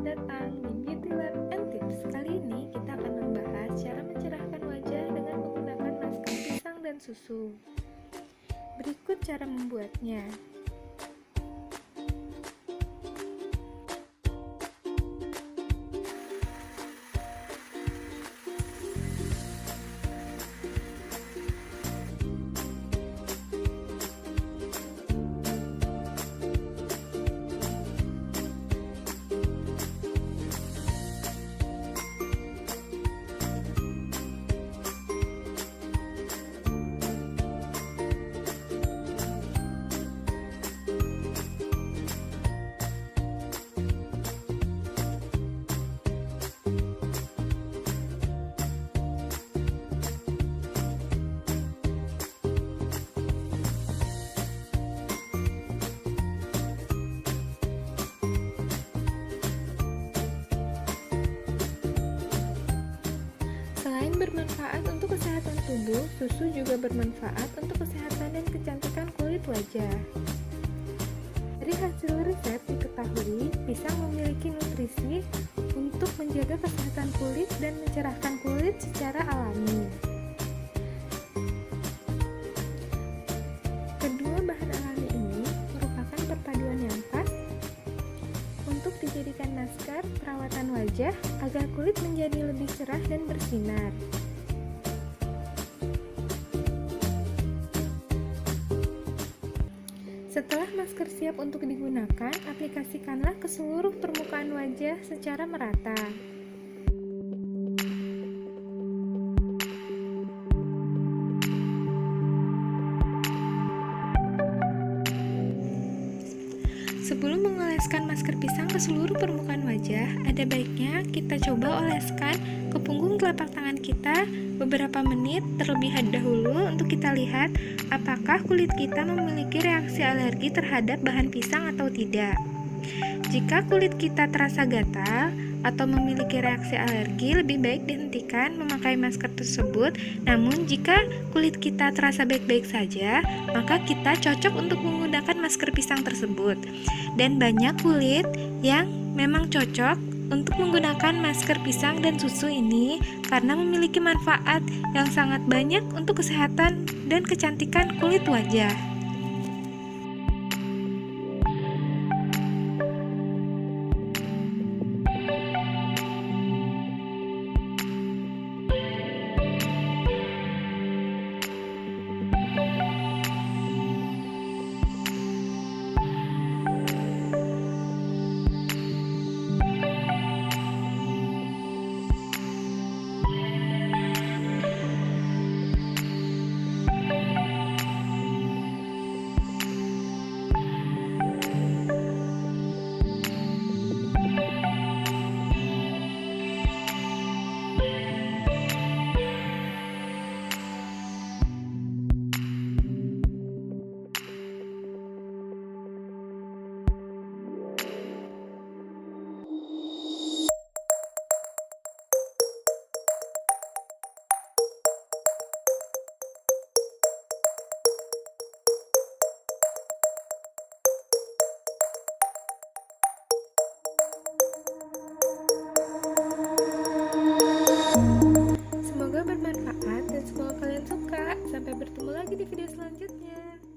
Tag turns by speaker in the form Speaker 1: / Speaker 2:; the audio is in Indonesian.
Speaker 1: selamat datang di Beauty Lab and Tips. Kali ini kita akan membahas cara mencerahkan wajah dengan menggunakan masker pisang dan susu. Berikut cara membuatnya. Selain bermanfaat untuk kesehatan tubuh, susu juga bermanfaat untuk kesehatan dan kecantikan kulit wajah. Dari hasil riset diketahui, pisang memiliki nutrisi untuk menjaga kesehatan kulit dan mencerahkan kulit secara alami. Kedua bahan alami ini merupakan perpaduan yang pas untuk dijadikan masker perawatan wajah agar kulit menjadi lebih cerah dan bersinar. Setelah masker siap untuk digunakan, aplikasikanlah ke seluruh permukaan wajah secara merata. Sebelum mengoleskan masker pisang ke seluruh permukaan wajah, ada baiknya kita coba oleskan ke punggung telapak tangan kita beberapa menit terlebih dahulu untuk kita lihat apakah kulit kita memiliki reaksi alergi terhadap bahan pisang atau tidak. Jika kulit kita terasa gatal atau memiliki reaksi alergi, lebih baik dihentikan memakai masker tersebut. Namun jika kulit kita terasa baik-baik saja, maka kita cocok untuk menggunakan masker pisang tersebut. Dan banyak kulit yang memang cocok untuk menggunakan masker pisang dan susu ini karena memiliki manfaat yang sangat banyak untuk kesehatan dan kecantikan kulit wajah. Semoga bermanfaat dan semoga kalian suka. Sampai bertemu lagi di video selanjutnya.